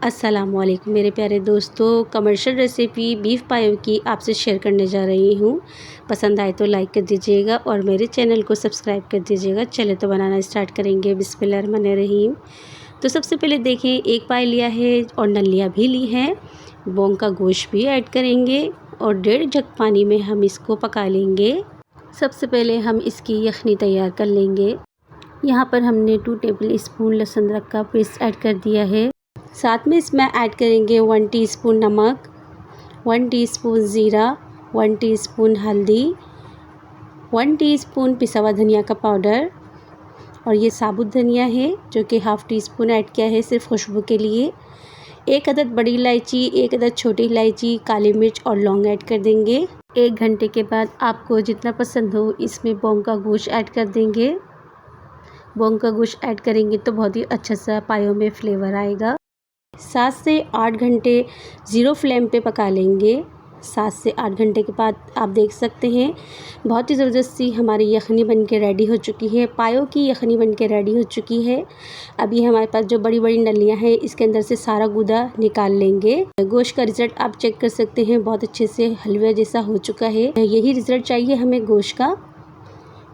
अस्सलामुअलैकुम मेरे प्यारे दोस्तों, कमर्शियल रेसिपी बीफ पायो की आपसे शेयर करने जा रही हूँ। पसंद आए तो लाइक कर दीजिएगा और मेरे चैनल को सब्सक्राइब कर दीजिएगा। चले तो बनाना स्टार्ट करेंगे। बिस्मिल्लाहिर्रहमानिर्रहीम। तो सबसे पहले देखें, एक पाय लिया है और नलियाँ भी ली हैं। बोंग का गोश्त भी ऐड करेंगे और 1.5 जग पानी में हम इसको पका लेंगे। सबसे पहले हम इसकी यखनी तैयार कर लेंगे। यहाँ पर हमने 2 टेबल स्पून लहसुन अदरक का पेस्ट ऐड कर दिया है। साथ में इसमें ऐड करेंगे 1 टीस्पून नमक, 1 टीस्पून ज़ीरा, 1 टीस्पून हल्दी, 1 टीस्पून पिसा हुआ धनिया का पाउडर और ये साबुत धनिया है जो कि हाफ़ टी स्पून ऐड किया है सिर्फ खुशबू के लिए। 1 अदद बड़ी इलायची, 1 अदद छोटी इलायची, काली मिर्च और लौंग ऐड कर देंगे। 1 घंटे के बाद आपको जितना पसंद हो इसमें बोंग का गोश्त ऐड कर देंगे। बोंग का गोश्त ऐड करेंगे तो बहुत ही अच्छा सा पायों में फ्लेवर आएगा। 7 से 8 घंटे ज़ीरो फ्लेम पे पका लेंगे। 7 से 8 घंटे के बाद आप देख सकते हैं बहुत ही ज़बरदस्त सी हमारी यखनी बन के रेडी हो चुकी है। पायों की यखनी बन के रेडी हो चुकी है। अभी हमारे पास जो बड़ी बड़ी नलियां हैं इसके अंदर से सारा गूदा निकाल लेंगे। गोश्त का रिज़ल्ट आप चेक कर सकते हैं, बहुत अच्छे से हलवे जैसा हो चुका है। यही रिज़ल्ट चाहिए हमें गोश्त का।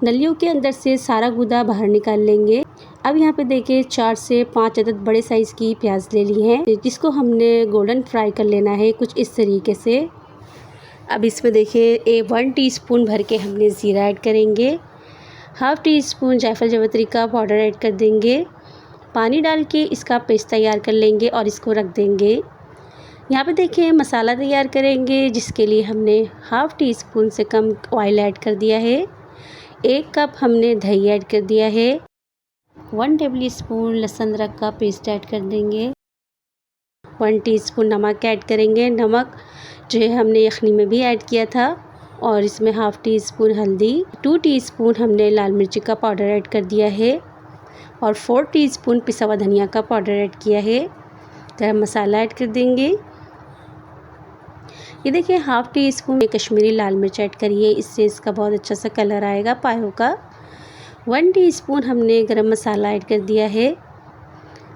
नलियों के अंदर से सारा गूदा बाहर निकाल लेंगे। अब यहाँ पे देखिए 4 से 5 अदद बड़े साइज़ की प्याज ले ली हैं जिसको हमने गोल्डन फ्राई कर लेना है कुछ इस तरीके से। अब इसमें देखिए 1 टीस्पून भर के हमने ज़ीरा ऐड करेंगे। हाफ़ टी स्पून जायफल जावित्री का पाउडर ऐड कर देंगे। पानी डाल के इसका पेस्ट तैयार कर लेंगे और इसको रख देंगे। यहाँ पे देखिए मसाला तैयार करेंगे जिसके लिए हमने हाफ़ टी स्पून से कम ऑयल ऐड कर दिया है। 1 कप हमने दही ऐड कर दिया है। 1 टेबल स्पून लहसुन अदरक का पेस्ट ऐड कर देंगे। 1 टीस्पून नमक ऐड करेंगे। नमक जो है हमने यखनी में भी ऐड किया था। और इसमें हाफ़ टी स्पून हल्दी, 2 टीस्पून हमने लाल मिर्ची का पाउडर ऐड कर दिया है और 4 टीस्पून पिसा हुआ धनिया का पाउडर ऐड किया है। गरम मसाला ऐड कर देंगे। ये देखिए हाफ़ टी स्पून कश्मीरी लाल मिर्च ऐड करिए, इससे इसका बहुत अच्छा सा कलर आएगा पायों का। 1 टीस्पून हमने गरम मसाला ऐड कर दिया है।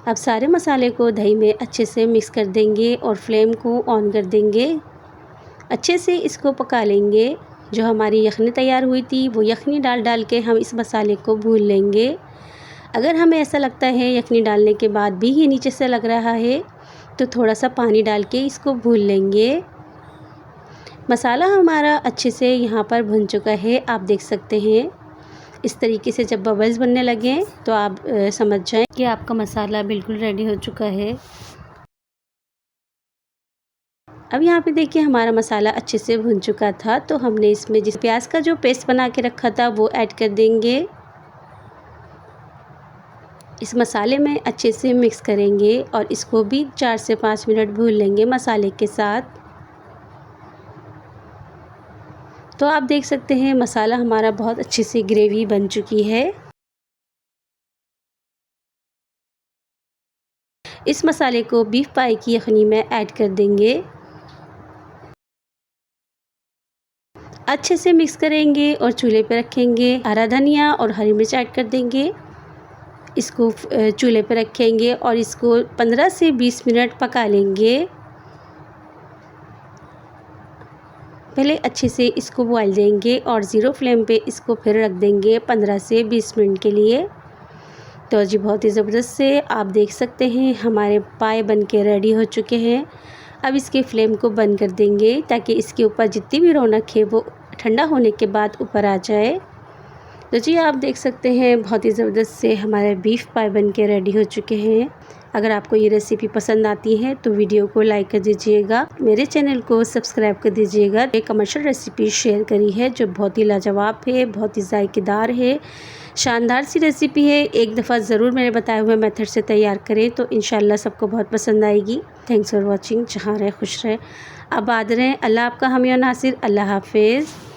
अब सारे मसाले को दही में अच्छे से मिक्स कर देंगे और फ्लेम को ऑन कर देंगे। अच्छे से इसको पका लेंगे। जो हमारी यखनी तैयार हुई थी वो यखनी डाल के हम इस मसाले को भून लेंगे। अगर हमें ऐसा लगता है यखनी डालने के बाद भी ये नीचे से लग रहा है तो थोड़ा सा पानी डाल के इसको भून लेंगे। मसाला हमारा अच्छे से यहाँ पर भुन चुका है, आप देख सकते हैं। इस तरीके से जब बबल्स बनने लगें तो आप समझ जाएं कि आपका मसाला बिल्कुल रेडी हो चुका है। अब यहाँ पे देखिए हमारा मसाला अच्छे से भुन चुका था तो हमने इसमें जिस प्याज का जो पेस्ट बना के रखा था वो ऐड कर देंगे। इस मसाले में अच्छे से मिक्स करेंगे और इसको भी 4 से 5 मिनट भून लेंगे मसाले के साथ। तो आप देख सकते हैं मसाला हमारा बहुत अच्छी सी ग्रेवी बन चुकी है। इस मसाले को बीफ पाई की यखनी में ऐड कर देंगे। अच्छे से मिक्स करेंगे और चूल्हे पे रखेंगे। हरा धनिया और हरी मिर्च ऐड कर देंगे। इसको चूल्हे पे रखेंगे और इसको 15 से 20 मिनट पका लेंगे। पहले अच्छे से इसको बॉईल देंगे और ज़ीरो फ्लेम पे इसको फिर रख देंगे 15 से 20 मिनट के लिए। तो जी बहुत ही ज़बरदस्त से आप देख सकते हैं हमारे पाए बन के रेडी हो चुके हैं। अब इसके फ्लेम को बंद कर देंगे ताकि इसके ऊपर जितनी भी रौनक है वो ठंडा होने के बाद ऊपर आ जाए। तो जी आप देख सकते हैं बहुत ही ज़बरदस्त से हमारे बीफ पाए बन के रेडी हो चुके हैं। अगर आपको ये रेसिपी पसंद आती है तो वीडियो को लाइक कर दीजिएगा, मेरे चैनल को सब्सक्राइब कर दीजिएगा। एक कमर्शियल रेसिपी शेयर करी है जो बहुत ही लाजवाब है, बहुत ही जायकेदार है, शानदार सी रेसिपी है। एक दफ़ा ज़रूर मेरे बताए हुए मेथड से तैयार करें तो इंशाल्लाह सबको बहुत पसंद आएगी। Thanks for watching. जहाँ रहे खुश रहे, आबाद रहें। अल्लाह आपका हामी और नासिर। अल्लाह हाफिज़।